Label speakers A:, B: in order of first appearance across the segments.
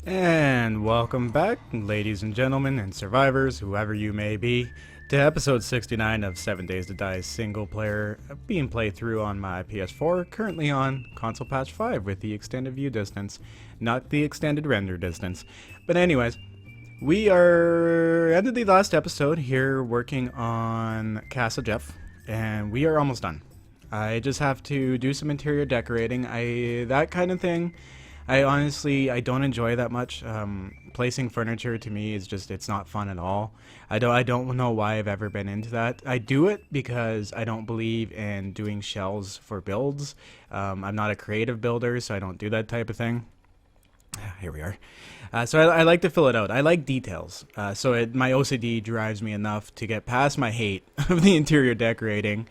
A: And welcome back, ladies and gentlemen, and survivors, whoever you may be, to episode 69 of 7 Days to Die single player being played through on my PS4, currently on console patch 5 with the extended view distance, not the extended render distance. But anyways, we are ended the last episode here working on Castle Jeff, and we are almost done. I just have to do some interior decorating. That kind of thing I honestly, I don't enjoy that much. Placing furniture to me is just, it's not fun at all. I don't know why I've ever been into that. I do it because I don't believe in doing shells for builds. I'm not a creative builder, so I don't do that type of thing. Here we are. So I like to fill it out. I like details. My OCD drives me enough to get past my hate of the interior decorating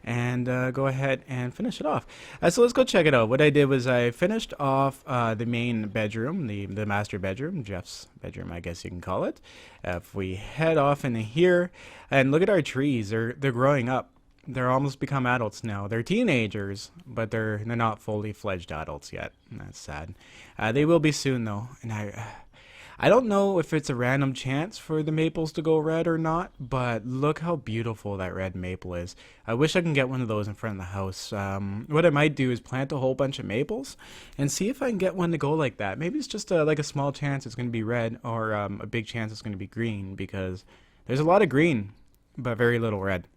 A: and go ahead and finish it off. So let's go check it out. What I did was I finished off the main bedroom, the master bedroom, Jeff's bedroom, I guess you can call it. If we head off into here and look at our trees, they're growing up. They're almost become adults now. They're teenagers, but they're not fully fledged adults yet. And that's sad. They will be soon though, and I don't know if it's a random chance for the maples to go red or not, but look how beautiful that red maple is. I wish I can get one of those in front of the house. What I might do is plant a whole bunch of maples and see if I can get one to go like that. Maybe it's just like a small chance it's going to be red, or a big chance it's going to be green, because there's a lot of green, but very little red.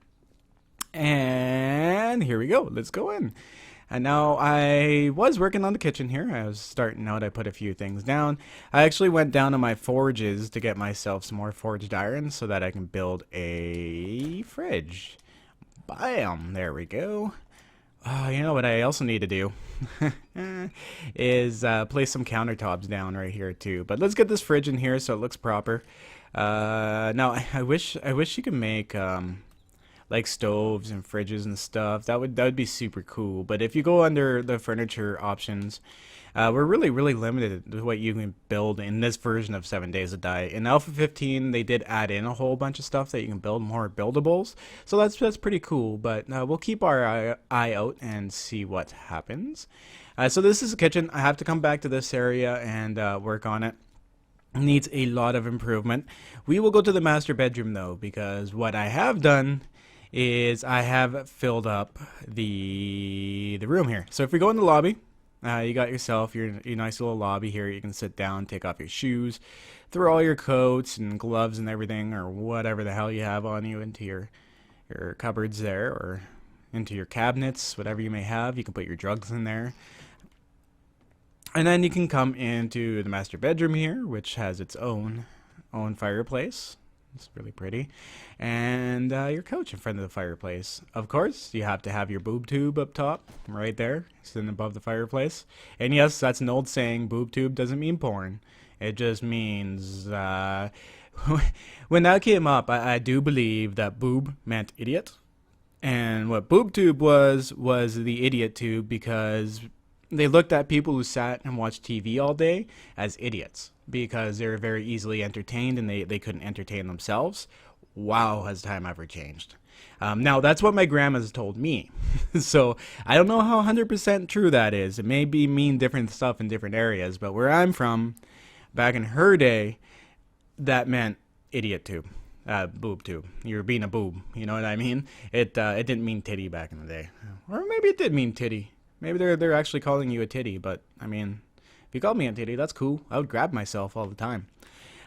A: And here we go. Let's go in. And now I was working on the kitchen here. I was starting out. I put a few things down. I actually went down to my forges to get myself some more forged iron so that I can build a fridge. Bam! There we go. You know what I also need to do is place some countertops down right here too. But let's get this fridge in here so it looks proper. Now I wish you could make like stoves and fridges and stuff. That would be super cool. But if you go under the furniture options, we're really limited to what you can build in this version of 7 Days to Die. In Alpha 15, they did add in a whole bunch of stuff that you can build, more buildables. So that's pretty cool. But we'll keep our eye out and see what happens. So this is the kitchen. I have to come back to this area and work on it. Needs a lot of improvement. We will go to the master bedroom though, because what I have done is I have filled up the room here. So if we go in the lobby, you got yourself your nice little lobby here. You can sit down, take off your shoes, throw all your coats and gloves and everything, or whatever the hell you have on you, into your cupboards there, or into your cabinets, whatever you may have. You can put your drugs in there. And then you can come into the master bedroom here, which has its own fireplace. It's really pretty. And your couch in front of the fireplace. Of course, you have to have your boob tube up top, right there, sitting above the fireplace. And yes, that's an old saying, boob tube doesn't mean porn. It just means, when that came up, I do believe that boob meant idiot. And what boob tube was the idiot tube, because they looked at people who sat and watched TV all day as idiots, because they were very easily entertained and they couldn't entertain themselves. Wow, has time ever changed? Now, that's what my grandma's told me. So I don't know how 100% true that is. It may mean different stuff in different areas, but where I'm from, back in her day, that meant idiot tube. Boob tube. You're being a boob. You know what I mean? It didn't mean titty back in the day. Or maybe it did mean titty. Maybe they're actually calling you a titty, but I mean, if you called me a titty, that's cool. I would grab myself all the time.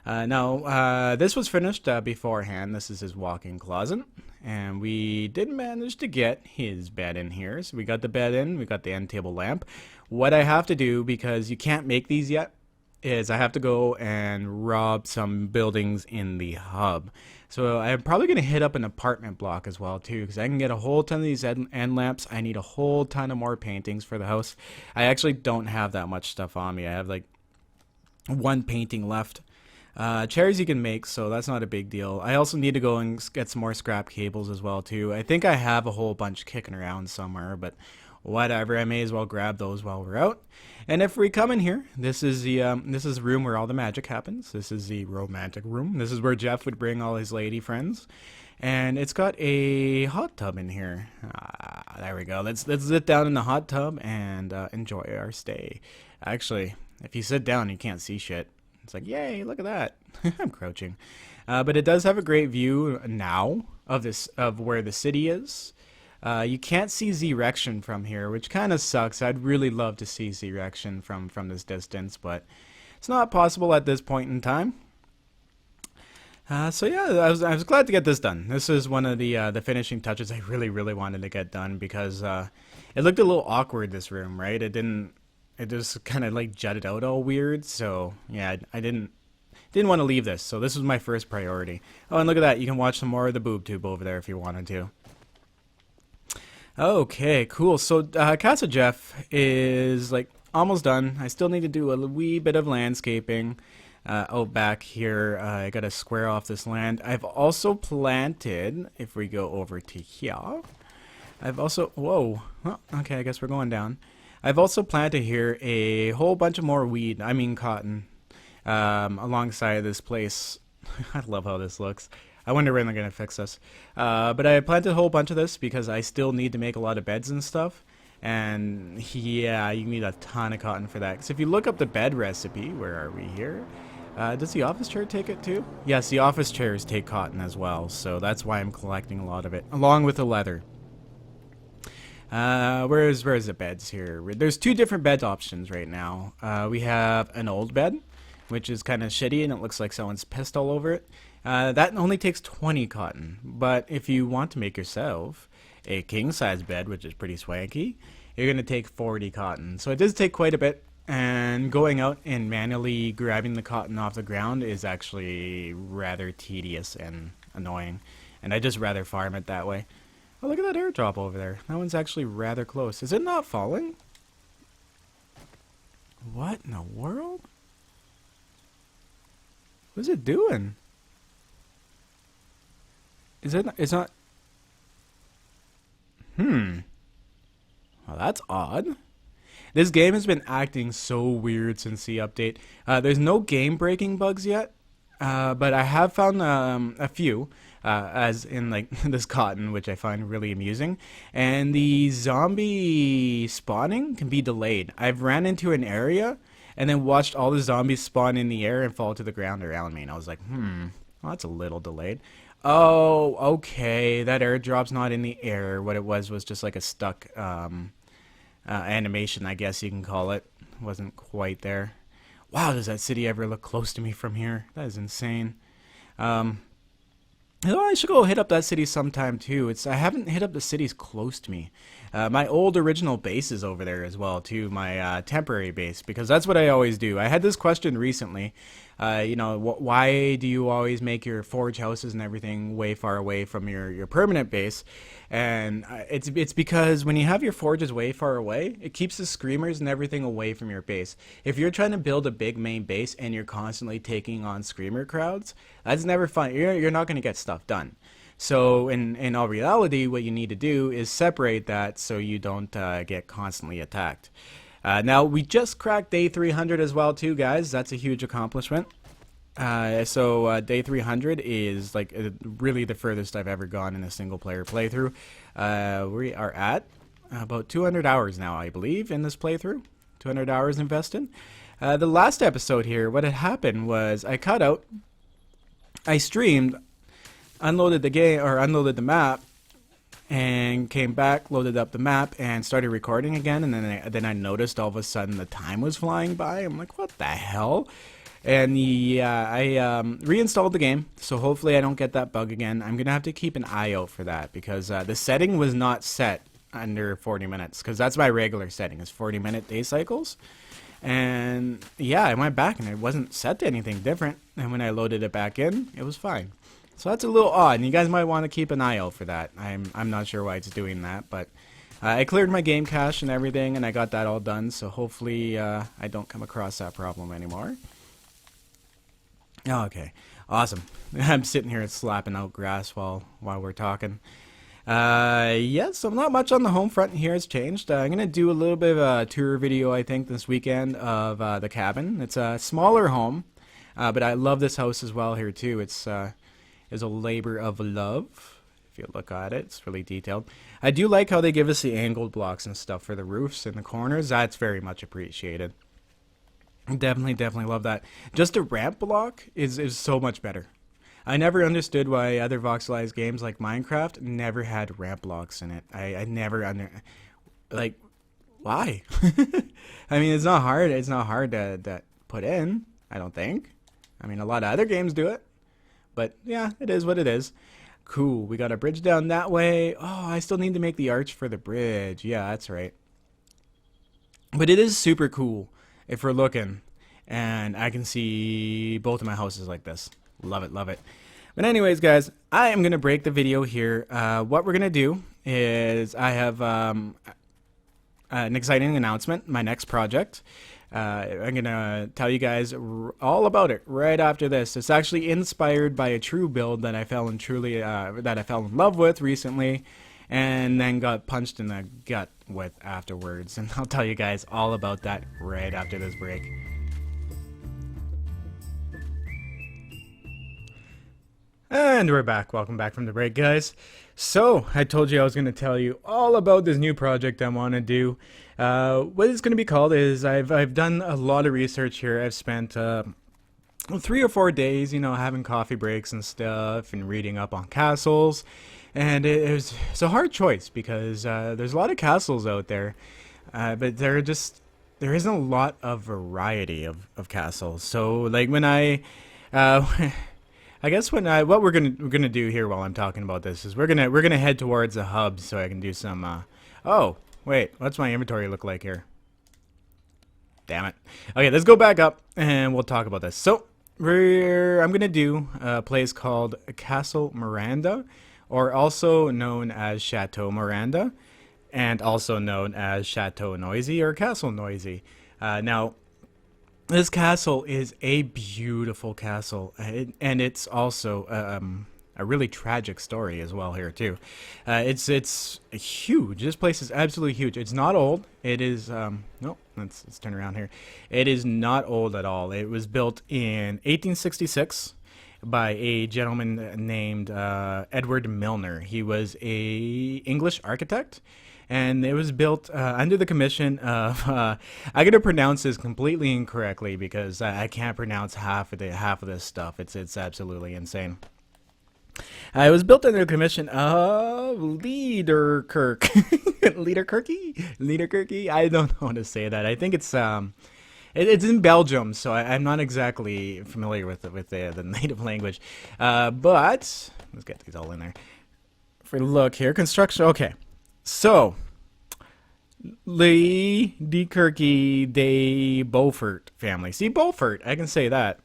A: This was finished beforehand. This is his walk-in closet, and we did manage to get his bed in here. So we got the bed in, we got the end table lamp. What I have to do, because you can't make these yet, is I have to go and rob some buildings in the hub. So I'm probably going to hit up an apartment block as well too, because I can get a whole ton of these end lamps. I need a whole ton of more paintings for the house. I actually don't have that much stuff on me. I have like one painting left. Chairs you can make, so that's not a big deal. I also need to go and get some more scrap cables as well too. I think I have a whole bunch kicking around somewhere, but whatever, I may as well grab those while we're out. And if we come in here, this is the room where all the magic happens. This is the romantic room. This is where Jeff would bring all his lady friends. And it's got a hot tub in here. There we go. Let's sit down in the hot tub and enjoy our stay. Actually, if you sit down, you can't see shit. It's like, yay, look at that. I'm crouching. But it does have a great view now of where the city is. You can't see Z-Rection from here, which kind of sucks. I'd really love to see Z-Rection from this distance, but it's not possible at this point in time. So yeah, I was glad to get this done. This is one of the finishing touches I really wanted to get done because it looked a little awkward, this room, right? It just kind of like jutted out all weird. So yeah, I didn't want to leave this. So this was my first priority. Oh, and look at that, you can watch some more of the boob tube over there if you wanted to. Okay, cool. So Castle Jeff is like almost done. I still need to do a wee bit of landscaping. Out back here, I gotta square off this land. I've also planted, if we go over to here, I've also, whoa, well, okay, I guess we're going down. I've also planted here a whole bunch of more weed, I mean cotton, alongside this place. I love how this looks. I wonder when they're gonna fix this. But I planted a whole bunch of this because I still need to make a lot of beds and stuff. And yeah, you need a ton of cotton for that. Because if you look up the bed recipe, where are we here? Does the office chair take it too? Yes, the office chairs take cotton as well, so that's why I'm collecting a lot of it, along with the leather. Where's the beds here? There's two different bed options right now. We have an old bed, which is kind of shitty and it looks like someone's pissed all over it. That only takes 20 cotton, but if you want to make yourself a king-size bed, which is pretty swanky, you're going to take 40 cotton. So it does take quite a bit. And going out and manually grabbing the cotton off the ground is actually rather tedious and annoying. And I just rather farm it that way. Oh, look at that airdrop over there. That one's actually rather close. Is it not falling? What in the world? What's it doing? It's not... Well, that's odd. This game has been acting so weird since the update. There's no game-breaking bugs yet, but I have found a few, as in like this cotton, which I find really amusing. And the zombie spawning can be delayed. I've ran into an area and then watched all the zombies spawn in the air and fall to the ground around me, and I was like, well, that's a little delayed. Oh, okay, that airdrop's not in the air. What it was just like a stuck animation, I guess you can call it. Wasn't quite there. Wow, does that city ever look close to me from here? That is insane. I should go hit up that city sometime too. I haven't hit up the cities close to me. My old original base is over there as well too, my temporary base, because that's what I always do. I had this question recently. Why do you always make your forge houses and everything way far away from your permanent base? And it's because when you have your forges way far away, it keeps the screamers and everything away from your base. If you're trying to build a big main base and you're constantly taking on screamer crowds, that's never fun. You're not going to get stuff done. So in all reality, what you need to do is separate that so you don't get constantly attacked. Now, we just cracked day 300 as well too, guys. That's a huge accomplishment. So day 300 is like really the furthest I've ever gone in a single player playthrough. We are at about 200 hours now, I believe, in this playthrough. 200 hours invested. The last episode here, what had happened was I streamed, unloaded the game or unloaded the map, and came back, loaded up the map, and started recording again. And then I noticed all of a sudden the time was flying by. I'm like, what the hell? And I reinstalled the game, so hopefully I don't get that bug again. I'm gonna have to keep an eye out for that because the setting was not set under 40 minutes because that's my regular setting is 40-minute day cycles. And yeah, I went back and it wasn't set to anything different. And when I loaded it back in, it was fine. So that's a little odd, and you guys might want to keep an eye out for that. I'm not sure why it's doing that, but I cleared my game cache and everything, and I got that all done. So hopefully I don't come across that problem anymore. Okay, awesome. I'm sitting here slapping out grass while we're talking. So not much on the home front here has changed. I'm going to do a little bit of a tour video, I think, this weekend of the cabin. It's a smaller home, but I love this house as well here, too. It's a labor of love. If you look at it, it's really detailed. I do like how they give us the angled blocks and stuff for the roofs and the corners. That's very much appreciated. Definitely love that. Just a ramp block is so much better. I never understood why other voxelized games like Minecraft never had ramp blocks in it. I never like why? I mean, it's not hard. It's not hard to put in. I don't think. I mean, a lot of other games do it, but yeah, it is what it is. Cool. We got a bridge down that way. Oh, I still need to make the arch for the bridge. Yeah, that's right. But it is super cool if we're looking, and I can see both of my houses like this. Love it, love it. But anyways, guys, I am gonna break the video here. What we're gonna do is I have an exciting announcement. My next project. I'm gonna tell you guys all about it right after this. It's actually inspired by a true build that I fell in love with recently, and then got punched in the gut with afterwards. And I'll tell you guys all about that right after this break. And we're back. Welcome back from the break, guys. So, I told you I was going to tell you all about this new project I want to do. What it's going to be called is I've done a lot of research here. I've spent 3 or 4 days, you know, having coffee breaks and stuff and reading up on castles. And it's a hard choice because there's a lot of castles out there, but there isn't a lot of variety of castles. So, like when I guess what we're gonna do here while I'm talking about this is we're gonna head towards the hub so I can do some. Oh wait, what's my inventory look like here? Damn it. Okay, let's go back up and we'll talk about this. So I'm gonna do a place called Castle Miranda, or also known as Chateau Miranda, and also known as Chateau Noisy or Castle Noisy. Now, this castle is a beautiful castle, and it's also a really tragic story as well here too. It's huge. This place is absolutely huge. It's not old. It is no. Let's turn around here. It is not old at all. It was built in 1866 by a gentleman named Edward Milner. He was a English architect. And it was built under the commission of I'm gonna pronounce this completely incorrectly because I can't pronounce half of this stuff. It's absolutely insane. It was built under the commission of Liederkirk. Liederkirky. I don't know how to say that. I think it's in Belgium, so I'm not exactly familiar with the native language. But let's get these all in there. If we look here, construction. Okay. So, Lee Kirky de Beaufort family. See, Beaufort, I can say that.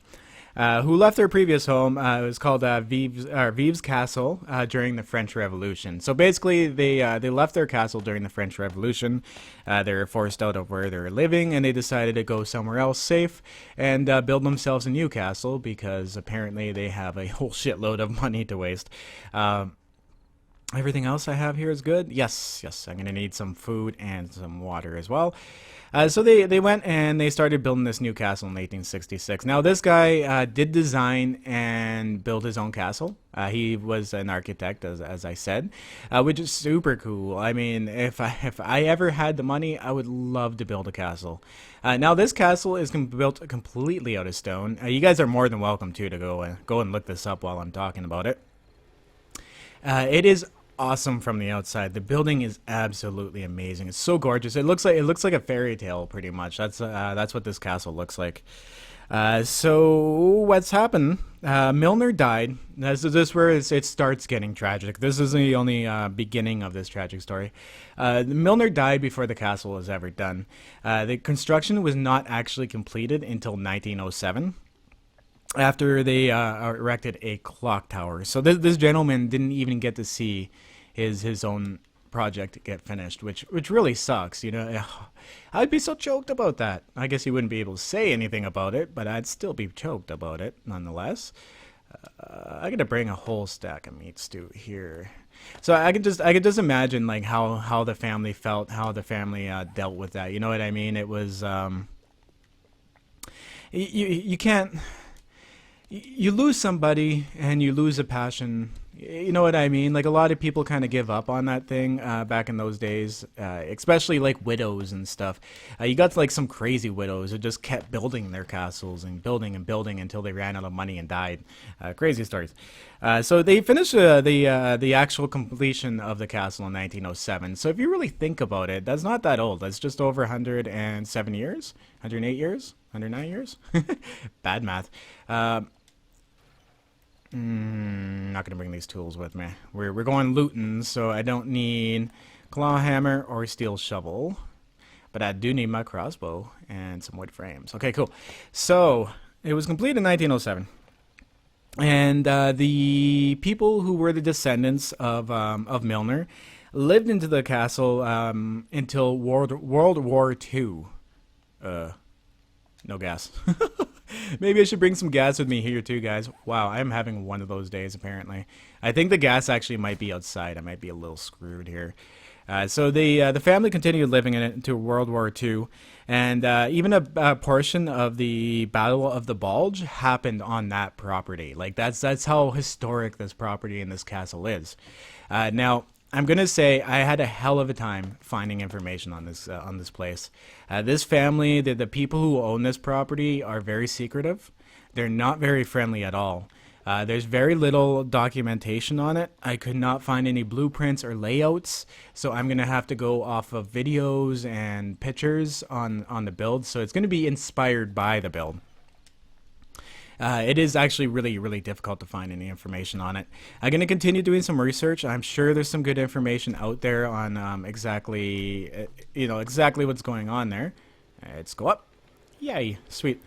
A: Who left their previous home. It was called Vives Castle during the French Revolution. So basically, they left their castle during the French Revolution. They were forced out of where they were living, and they decided to go somewhere else safe and build themselves a new castle because apparently they have a whole shitload of money to waste. Everything else I have here is good. Yes, I'm going to need some food and some water as well. So they went and they started building this new castle in 1866. Now, this guy did design and build his own castle. He was an architect, as I said, which is super cool. I mean, if I ever had the money, I would love to build a castle. Now, this castle is built completely out of stone. You guys are more than welcome, too, to go and look this up while I'm talking about it. It is awesome from the outside. The building is absolutely amazing. It's so gorgeous. It looks like a fairy tale, pretty much. That's what this castle looks like. So what's happened? Milner died. This is where it starts getting tragic. This is the only beginning of this tragic story. Milner died before the castle was ever done. The construction was not actually completed until 1907. After they erected a clock tower. So this gentleman didn't even get to see his own project get finished, which really sucks. You know, I'd be so choked about that. I guess he wouldn't be able to say anything about it, but I'd still be choked about it nonetheless. I gotta bring a whole stack of meat stew here. So I could just imagine like how the family felt, how the family dealt with that. You know what I mean? It was you can't. You lose somebody and you lose a passion, You know what I mean? Like a lot of people kind of give up on that thing back in those days, especially like widows and stuff. You got like some crazy widows who just kept building their castles and building until they ran out of money and died. Crazy stories. So they finished the actual completion of the castle in 1907. So if you really think about it, that's not that old. That's just over 107 years, 108 years, 109 years. Bad math. Not gonna bring these tools with me. We're going looting, so I don't need claw hammer or steel shovel, but I do need my crossbow and some wood frames. Okay, cool. So it was completed in 1907, and the people who were the descendants of Milner lived into the castle until World War II. No gas. Maybe I should bring some gas with me here too, guys. Wow, I'm having one of those days apparently. I think the gas actually might be outside. I might be a little screwed here. So the family continued living in it until World War II, and even a portion of the Battle of the Bulge happened on that property. Like that's how historic this property and this castle is. Now, I'm gonna say I had a hell of a time finding information on this place. This family, the people who own this property, are very secretive. They're not very friendly at all. There's very little documentation on it. I could not find any blueprints or layouts, so I'm gonna have to go off of videos and pictures on the build. So it's gonna be inspired by the build. It is actually really difficult to find any information on it. I'm going to continue doing some research. I'm sure there's some good information out there on exactly what's going on there. Let's go up. Yay, sweet.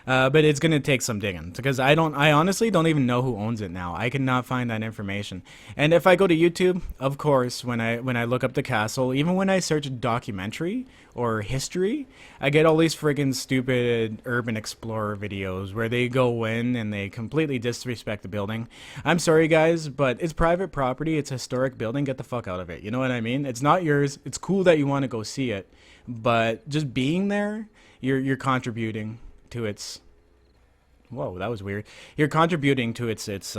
A: But it's going to take some digging because I honestly don't even know who owns it now. I cannot find that information. And if I go to YouTube, of course, when I look up the castle, even when I search documentary or history, I get all these friggin' stupid urban explorer videos where they go in and they completely disrespect the building. I'm sorry guys, but it's private property, it's a historic building, get the fuck out of it. You know what I mean? It's not yours. It's cool that you want to go see it, but just being there, you're contributing to its whoa, that was weird. You're contributing to its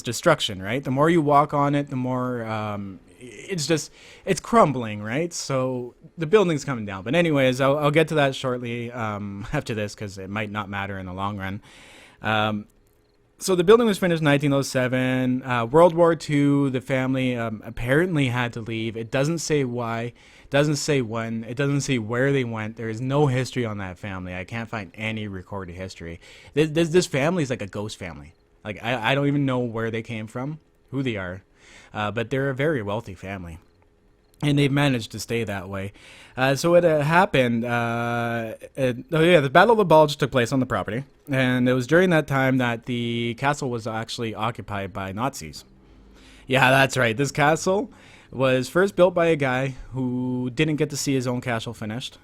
A: destruction, right? The more you walk on it, the more it's crumbling, right? So the building's coming down. But anyways, I'll get to that shortly after this because it might not matter in the long run. So the building was finished in 1907. World War II, the family apparently had to leave. It doesn't say why. Doesn't say when. It doesn't say where they went. There is no history on that family. I can't find any recorded history. This family is like a ghost family. Like I don't even know where they came from, who they are, but they're a very wealthy family, and they've managed to stay that way. So what happened? The Battle of the Bulge took place on the property, and it was during that time that the castle was actually occupied by Nazis. Yeah, that's right. This castle was first built by a guy who didn't get to see his own castle finished.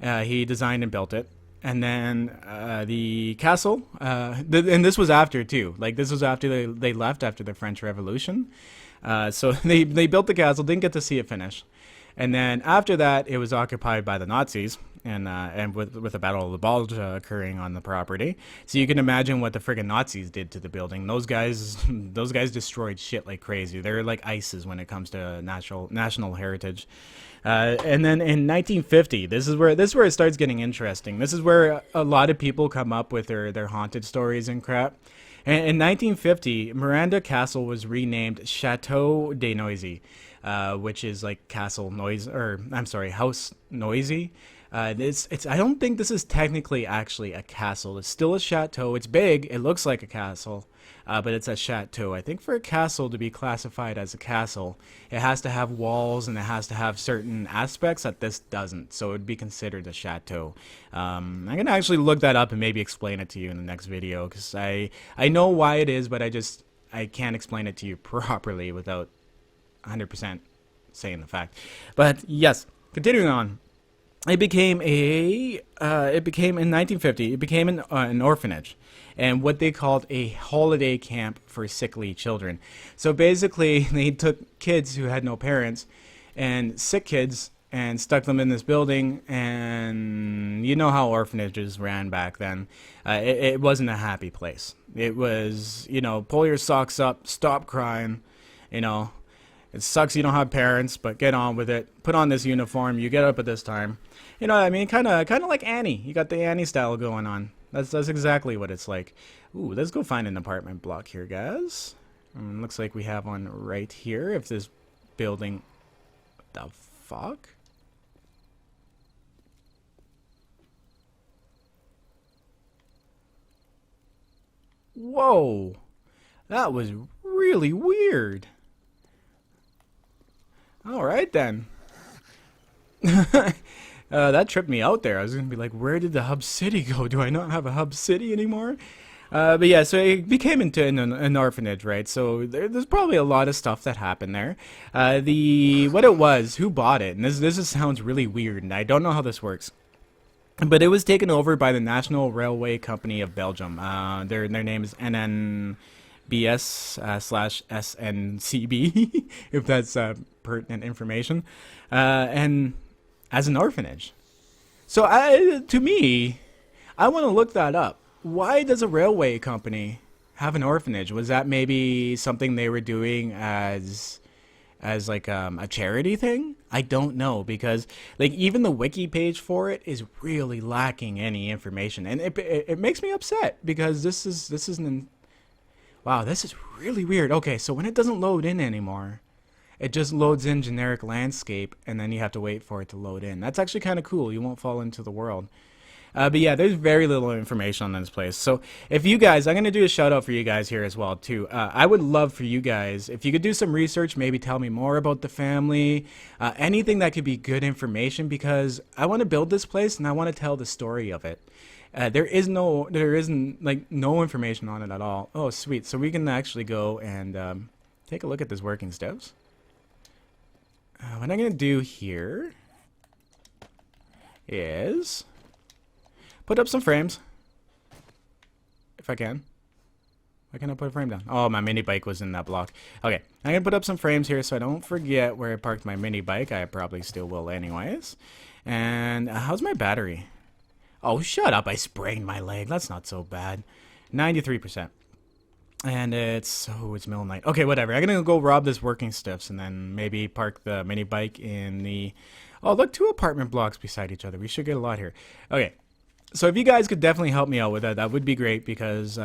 A: He designed and built it. And then the castle, and this was after too. Like this was after they left after the French Revolution. So they built the castle, didn't get to see it finish. And then after that, it was occupied by the Nazis, and with the Battle of the Bulge occurring on the property. So you can imagine what the friggin' Nazis did to the building. Those guys destroyed shit like crazy. They're like ISIS when it comes to national heritage. And then in 1950, this is where it starts getting interesting. This is where a lot of people come up with their haunted stories and crap. And in 1950, Miranda Castle was renamed Chateau de Noisy, which is like Castle Noise, or I'm sorry, House Noisy. I don't think this is technically actually a castle. It's still a chateau. It's big. It looks like a castle, but it's a chateau. I think for a castle to be classified as a castle, it has to have walls and it has to have certain aspects that this doesn't. So it would be considered a chateau. I'm going to actually look that up and maybe explain it to you in the next video because I know why it is, but I can't explain it to you properly without 100% saying the fact. But yes, continuing on. It became in 1950, it became an orphanage and what they called a holiday camp for sickly children. So basically they took kids who had no parents and sick kids and stuck them in this building. And you know how orphanages ran back then. It wasn't a happy place. It was, you know, pull your socks up, stop crying, you know. It sucks you don't have parents, but get on with it. Put on this uniform. You get up at this time. You know what I mean? Kind of like Annie. You got the Annie style going on. That's exactly what it's like. Ooh, let's go find an apartment block here, guys. Looks like we have one right here. If this building... What the fuck? Whoa. That was really weird. Alright then. That tripped me out there. I was going to be like, where did the hub city go? Do I not have a hub city anymore? But yeah, so it became into an orphanage, right? So there's probably a lot of stuff that happened there. What it was, who bought it? And this sounds really weird, and I don't know how this works. But it was taken over by the National Railway Company of Belgium. Their name is NNBS/SNCB, if that's pertinent information. And as an orphanage. So to me, I want to look that up. Why does a railway company have an orphanage? Was that maybe something they were doing as like a charity thing? I don't know, because like even the wiki page for it is really lacking any information, and it makes me upset, because this isn't. Wow, this is really weird. Okay, so when it doesn't load in anymore, it just loads in generic landscape, and then you have to wait for it to load in. That's actually kind of cool. You won't fall into the world. But yeah, there's very little information on this place. So if you guys, I'm going to do a shout out for you guys here as well too. I would love for you guys, if you could do some research, maybe tell me more about the family, anything that could be good information, because I want to build this place and I want to tell the story of it. There isn't like no information on it at all. Oh, sweet. So we can actually go and take a look at this working steps. What I'm going to do here is put up some frames, if I can. Why can't I put a frame down? Oh, my mini bike was in that block. Okay, I'm going to put up some frames here so I don't forget where I parked my mini bike. I probably still will anyways. And how's my battery? Oh, shut up. I sprained my leg. That's not so bad. 93%. And it's middle of night. Okay, whatever. I'm going to go rob this working stiffs and then maybe park the mini bike in the... Oh, look, 2 apartment blocks beside each other. We should get a lot here. Okay. So if you guys could definitely help me out with that, that would be great, because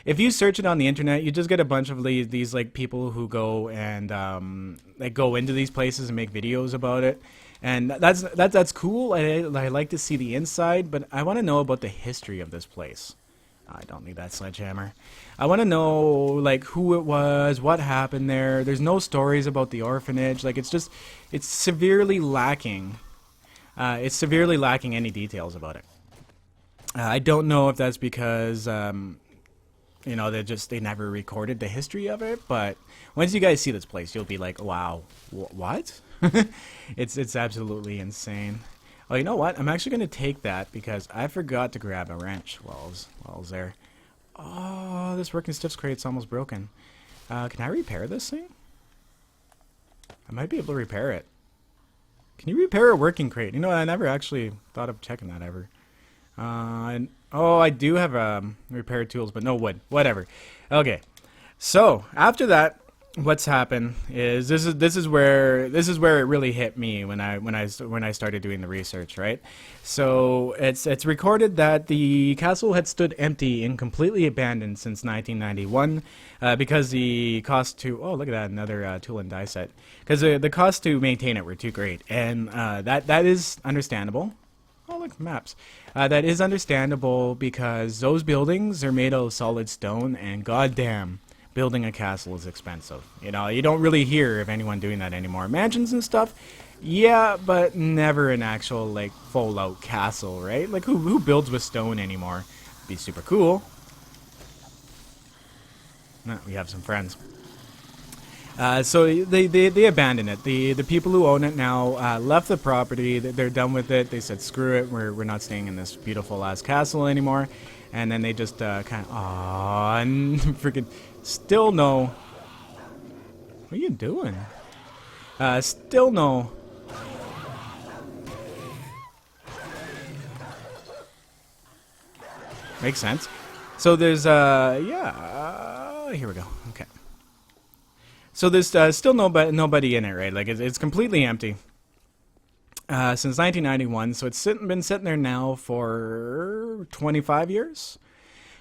A: if you search it on the internet, you just get a bunch of these like people who go and like go into these places and make videos about it, and that's cool. I like to see the inside, but I want to know about the history of this place. I don't need that sledgehammer. I want to know like who it was, what happened there. There's no stories about the orphanage. Like it's severely lacking. It's severely lacking any details about it. I don't know if that's because, you know, they never recorded the history of it. But once you guys see this place, you'll be like, wow, what? It's absolutely insane. Oh, you know what? I'm actually going to take that because I forgot to grab a wrench while I was there. Oh, this working stiffs crate's almost broken. Can I repair this thing? I might be able to repair it. Can you repair a working crate? You know, I never actually thought of checking that ever. Oh, I do have repair tools, but no wood. Whatever. Okay. So after that, what's happened is this is where it really hit me when I started doing the research, right? So it's recorded that the castle had stood empty and completely abandoned since 1991 because the cost to look at that, another tool and die set, because the cost to maintain it were too great, and that is understandable. Oh, look, maps. That is understandable because those buildings are made out of solid stone, and goddamn, building a castle is expensive. You know, you don't really hear of anyone doing that anymore. Mansions and stuff, yeah, but never an actual, like, full-out castle, right? Like, who builds with stone anymore? It'd be super cool. Nah, we have some friends. So they abandoned it. The people who own it now left the property. They're done with it. They said, screw it, we're not staying in this beautiful-ass castle anymore. And then they just kind of, and freaking still no. What are you doing? Still no Makes sense. So there's here we go. Okay. So there's still nobody in it, right? Like it's completely empty since 1991. So it's been sitting there now for 25 years.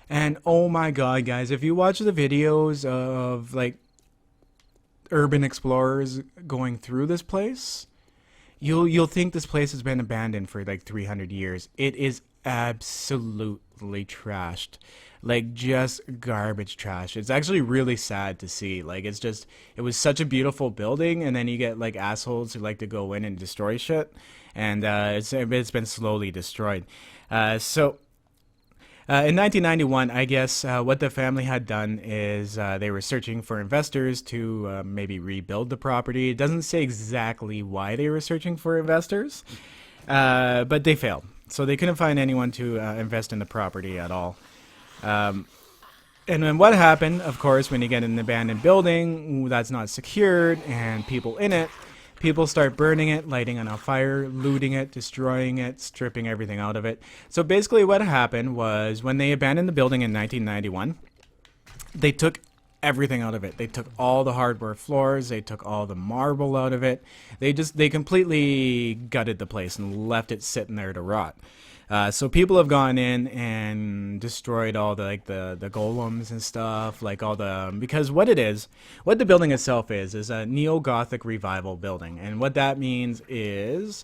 A: And oh my god, guys, if you watch the videos of like urban explorers going through this place, you'll think this place has been abandoned for like 300 years. It is absolutely trashed. Like just garbage trash. It's actually really sad to see. Like it was such a beautiful building, and then you get like assholes who like to go in and destroy shit, and it's been slowly destroyed. In 1991, I guess what the family had done is they were searching for investors to maybe rebuild the property. It doesn't say exactly why they were searching for investors, but they failed. So they couldn't find anyone to invest in the property at all. And then what happened, of course, when you get an abandoned building that's not secured and people in it, people start burning it, lighting it on fire, looting it, destroying it, stripping everything out of it. So basically what happened was when they abandoned the building in 1991, they took everything out of it. They took all the hardwood floors, they took all the marble out of it. They completely gutted the place and left it sitting there to rot. So people have gone in and destroyed all the the golems and stuff, like all the because what the building itself is a neo-Gothic revival building, and what that means is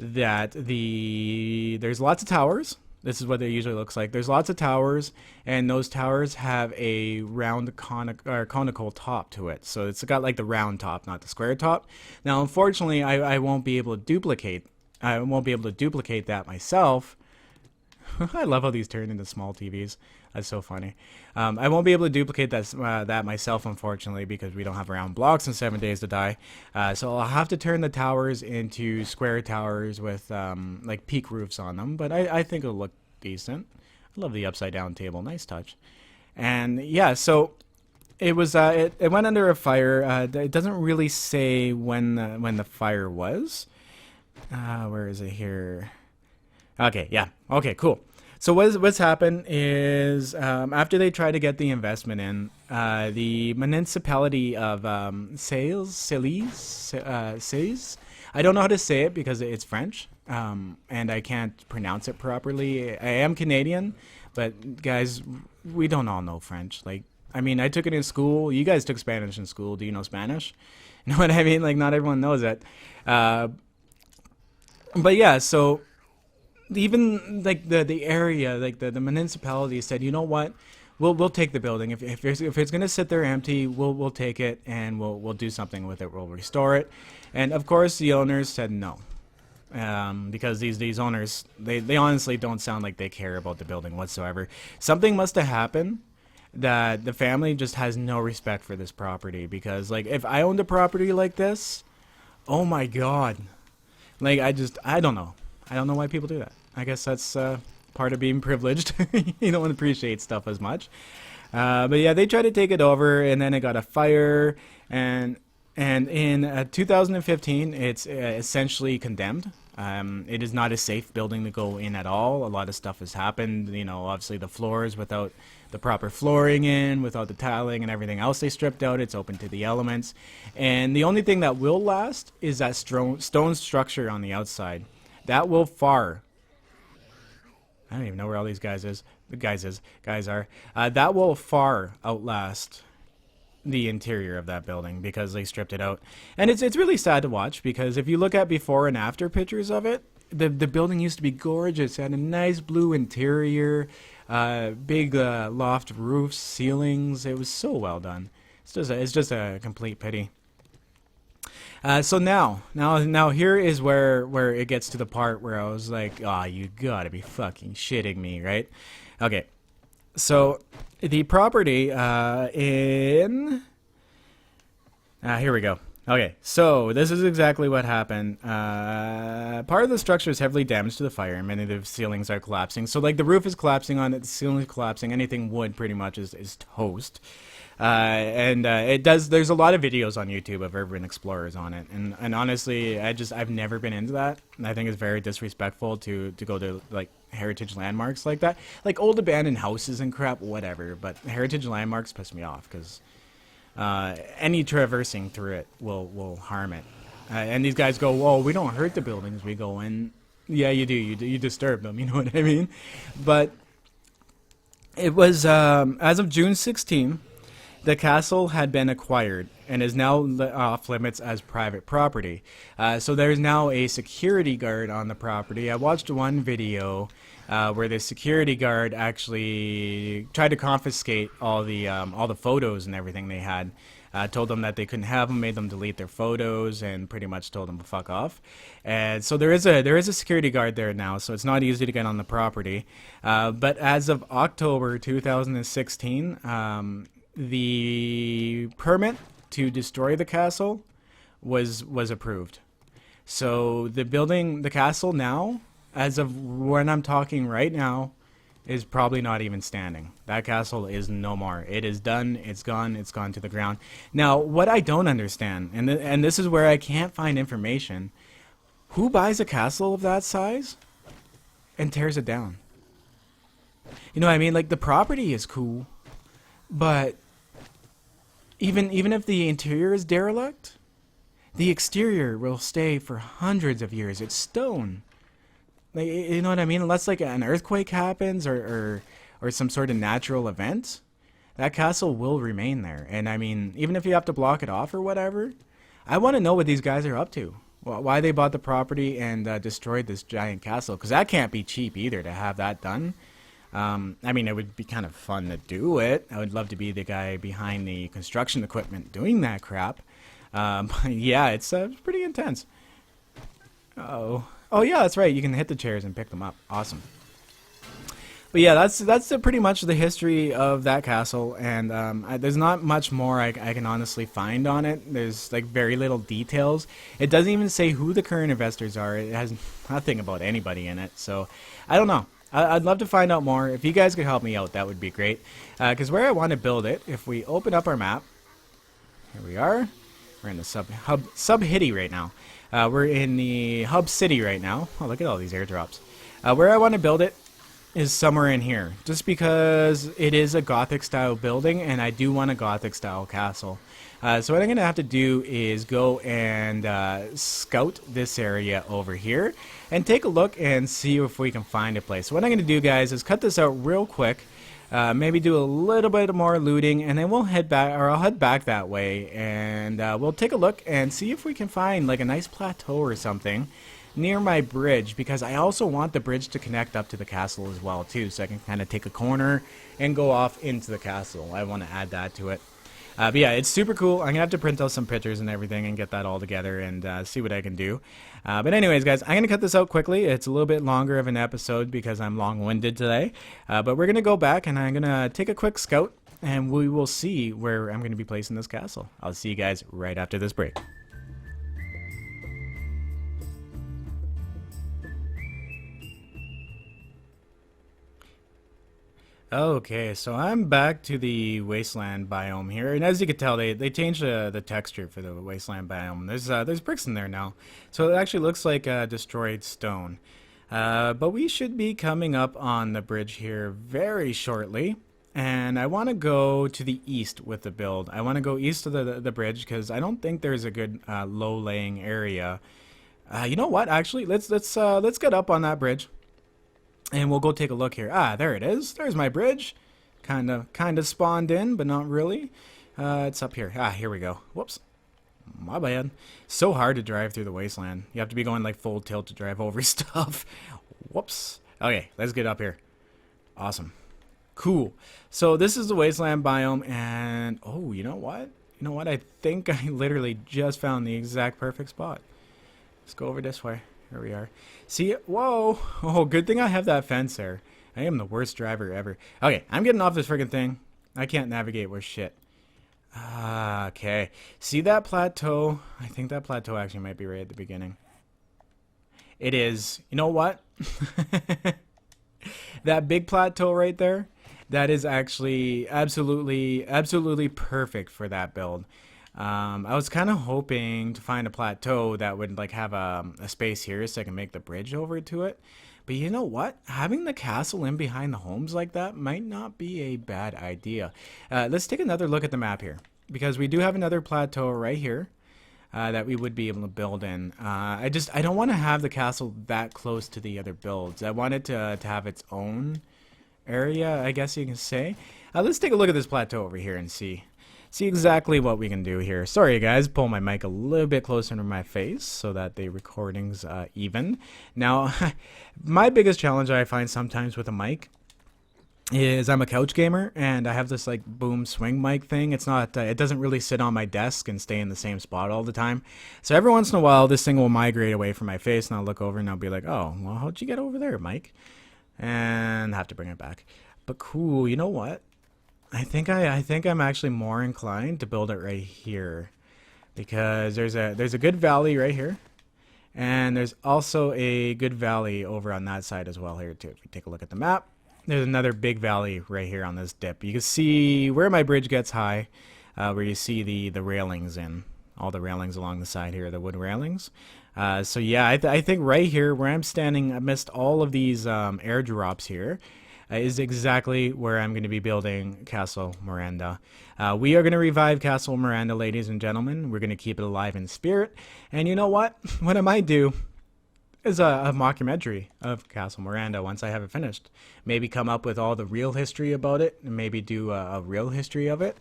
A: that there's lots of towers. This is what it usually looks like. There's lots of towers, and those towers have a round conical top to it. So it's got like the round top, not the square top. Now, unfortunately, I won't be able to duplicate. I won't be able to duplicate that myself. I love how these turn into small TVs. That's so funny. I won't be able to duplicate that myself, unfortunately, because we don't have round blocks in 7 Days to Die. So I'll have to turn the towers into square towers with like peak roofs on them. But I think it'll look decent. I love the upside down table. Nice touch. And yeah, so it was it went under a fire. It doesn't really say when the fire was. Where is it here? Okay, yeah. Okay, cool. So what's happened is after they try to get the investment in, the municipality of Sales, I don't know how to say it because it's French, and I can't pronounce it properly. I am Canadian, but guys, we don't all know French. Like, I mean, I took it in school. You guys took Spanish in school. Do you know Spanish? You know what I mean? Like, not everyone knows it. But yeah, so even like the area, like the municipality said, you know what, we'll take the building if it's gonna sit there empty, we'll take it and we'll do something with it. We'll restore it, and of course the owners said no, because these owners they honestly don't sound like they care about the building whatsoever. Something must have happened that the family just has no respect for this property, because like if I owned a property like this, oh my god, like I don't know. I don't know why people do that. I guess that's part of being privileged. You don't appreciate stuff as much. But yeah, they tried to take it over, and then it got a fire, and in 2015, it's essentially condemned. It is not a safe building to go in at all. A lot of stuff has happened. You know, obviously the floors without the proper flooring in, without the tiling and everything else they stripped out. It's open to the elements. And the only thing that will last is that stone structure on the outside. That will far. I don't even know where all these guys are. That will far outlast the interior of that building because they stripped it out. And it's really sad to watch, because if you look at before and after pictures of it, the building used to be gorgeous. It had a nice blue interior, big loft roofs, ceilings. It was so well done. It's just a complete pity. So now here is where it gets to the part where I was like, oh, you gotta be fucking shitting me, right? Okay, so the property here we go. Okay, so this is exactly what happened. Part of the structure is heavily damaged to the fire, and many of the ceilings are collapsing. So, like, the roof is collapsing on it, the ceiling is collapsing. Anything wood, pretty much, is toast. And it does. There's a lot of videos on YouTube of urban explorers on it, and honestly, I've never been into that. And I think it's very disrespectful to go to like heritage landmarks like that, like old abandoned houses and crap, whatever. But heritage landmarks piss me off because any traversing through it will harm it. And these guys go, "Whoa, we don't hurt the buildings. We go in." Yeah, you do. You disturb them. You know what I mean? But it was as of June 16th. The castle had been acquired and is now off limits as private property. So there's now a security guard on the property. I watched one video where the security guard actually tried to confiscate all the photos and everything they had. Told them that they couldn't have them, made them delete their photos, and pretty much told them to fuck off. And so there is a security guard there now, so it's not easy to get on the property. But as of October 2016. The permit to destroy the castle was approved. So the castle now, as of when I'm talking right now, is probably not even standing. That castle is no more. It is done. It's gone. It's gone to the ground. Now, what I don't understand, and this is where I can't find information, who buys a castle of that size and tears it down? You know what I mean? Like, the property is cool. But even if the interior is derelict, the exterior will stay for hundreds of years. It's stone. Like, you know what I mean? Unless like an earthquake happens or some sort of natural event, that castle will remain there. And I mean, even if you have to block it off or whatever, I want to know what these guys are up to. Why they bought the property and destroyed this giant castle? Because that can't be cheap either to have that done. I mean, it would be kind of fun to do it. I would love to be the guy behind the construction equipment doing that crap. But yeah, it's pretty intense. Oh yeah, that's right. You can hit the chairs and pick them up. Awesome. But yeah, that's pretty much the history of that castle, and there's not much more I can honestly find on it. There's like very little details. It doesn't even say who the current investors are. It has nothing about anybody in it. So I don't know. I'd love to find out more. If you guys could help me out, that would be great. Because where I want to build it, if we open up our map, here we are. We're in the sub-hitty right now. We're in the hub city right now. Oh, look at all these airdrops. Where I want to build it is somewhere in here. Just because it is a Gothic style building, and I do want a Gothic style castle. So what I'm going to have to do is go and scout this area over here and take a look and see if we can find a place. So what I'm going to do, guys, is cut this out real quick, maybe do a little bit more looting, and then we'll head back, or I'll head back that way, and we'll take a look and see if we can find like a nice plateau or something near my bridge, because I also want the bridge to connect up to the castle as well too, so I can kind of take a corner and go off into the castle. I want to add that to it. But yeah, it's super cool. I'm going to have to print out some pictures and everything and get that all together and see what I can do. But anyways, guys, I'm going to cut this out quickly. It's a little bit longer of an episode because I'm long-winded today. But we're going to go back and I'm going to take a quick scout and we will see where I'm going to be placing this castle. I'll see you guys right after this break. Okay, so I'm back to the wasteland biome here, and as you can tell, they changed the texture for the wasteland biome. There's bricks in there now, so it actually looks like destroyed stone. But we should be coming up on the bridge here very shortly, and I want to go to the east with the build. I want to go east of the bridge because I don't think there's a good low-laying area. You know what? Actually, let's get up on that bridge. And we'll go take a look here. Ah, there it is. There's my bridge. Kind of spawned in, but not really. It's up here. Ah, here we go. Whoops. My bad. So hard to drive through the wasteland. You have to be going like full tilt to drive over stuff. Whoops. Okay, let's get up here. Awesome. Cool. So this is the wasteland biome, and oh, you know what? You know what? I think I literally just found the exact perfect spot. Let's go over this way. Here we are. See, whoa. Oh, good thing I have that fence there. I am the worst driver ever. Okay, I'm getting off this freaking thing. I can't navigate worth shit. Ah, okay. See that plateau? I think that plateau actually might be right at the beginning. It is. You know what? That big plateau right there, that is actually absolutely perfect for that build. I was kind of hoping to find a plateau that would like have a space here so I can make the bridge over to it. But you know what? Having the castle in behind the homes like that might not be a bad idea. Let's take another look at the map here, because we do have another plateau right here that we would be able to build in. I don't want to have the castle that close to the other builds. I want it to have its own area, I guess you can say. Let's take a look at this plateau over here and see exactly what we can do here. Sorry guys, pull my mic a little bit closer to my face so that the recording's even. Now, my biggest challenge I find sometimes with a mic is I'm a couch gamer and I have this like boom swing mic thing. It's not, it doesn't really sit on my desk and stay in the same spot all the time. So every once in a while, this thing will migrate away from my face and I'll look over and I'll be like, oh, well, how'd you get over there, Mike? And have to bring it back. But cool, you know what? I think I'm actually more inclined to build it right here, because there's a good valley right here, and there's also a good valley over on that side as well here too. If you take a look at the map, there's another big valley right here on this dip. You can see where my bridge gets high, where you see the railings in all the railings along the side here, the wood railings. So yeah, I think right here where I'm standing amidst all of these airdrops here is exactly where I'm going to be building Castle Miranda. We are going to revive Castle Miranda, ladies and gentlemen. We're going to keep it alive in spirit. And you know what? What I might do is a mockumentary of Castle Miranda once I have it finished. Maybe come up with all the real history about it, and maybe do a real history of it,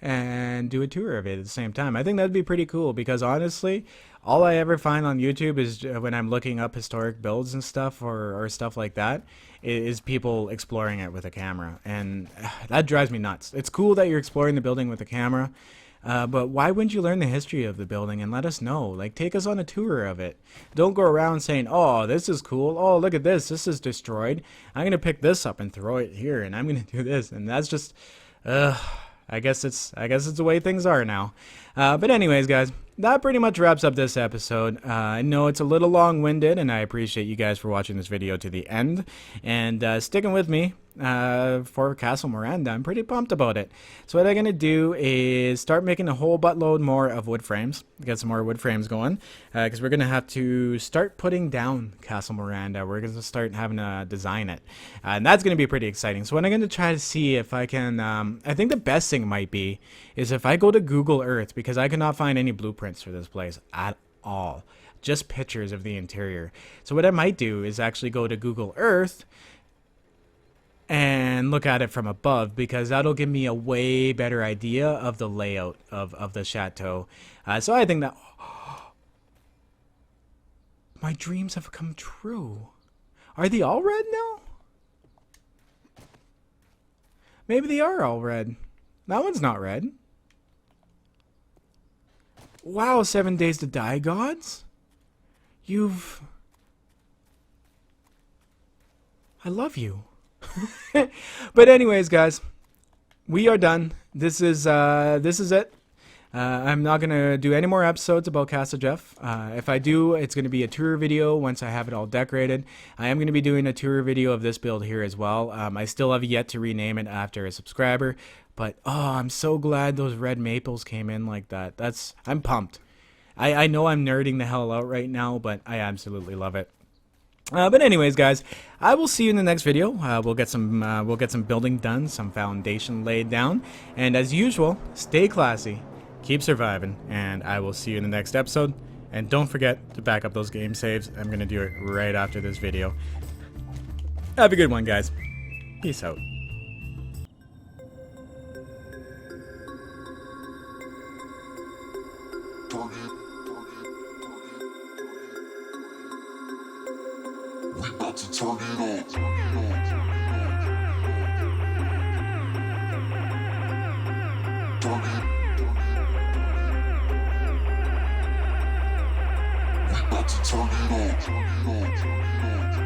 A: and do a tour of it at the same time. I think that'd be pretty cool, because honestly, all I ever find on YouTube is when I'm looking up historic builds and stuff, or stuff like that, is people exploring it with a camera, and that drives me nuts. It's cool that you're exploring the building with a camera, but why wouldn't you learn the history of the building and let us know? Like, take us on a tour of it. Don't go around saying, oh, this is cool. Oh, look at this. This is destroyed. I'm going to pick this up and throw it here, and I'm going to do this. And that's just, I guess it's the way things are now. But anyways, guys, that pretty much wraps up this episode. I know it's a little long-winded, and I appreciate you guys for watching this video to the end and sticking with me for Castle Miranda. I'm pretty pumped about it. So what I'm going to do is start making a whole buttload more of wood frames. Get some more wood frames going, because we're going to have to start putting down Castle Miranda. We're going to start having to design it, and that's going to be pretty exciting. So what I'm going to try to see if I can, I think the best thing might be is if I go to Google Earth, because I cannot find any blueprints for this place at all, just pictures of the interior. So what I might do is actually go to Google Earth and look at it from above, because that'll give me a way better idea of the layout of the chateau. So I think that my dreams have come true. Are they all red now? Maybe they are all red. That one's not red. Wow, 7 Days to Die gods? I love you. But anyways, guys, we are done. This is it. I'm not gonna do any more episodes about Castle Jeff. If I do, it's gonna be a tour video once I have it all decorated. I am gonna be doing a tour video of this build here as well. I still have yet to rename it after a subscriber, but oh, I'm so glad those red maples came in like that. I'm pumped. I know I'm nerding the hell out right now, but I absolutely love it. But anyways, guys, I will see you in the next video. We'll get some building done, some foundation laid down, and as usual, stay classy, keep surviving, and I will see you in the next episode. And don't forget to back up those game saves. I'm gonna do it right after this video. Have a good one, guys. Peace out.
B: We about to turn it on. We about to turn it on.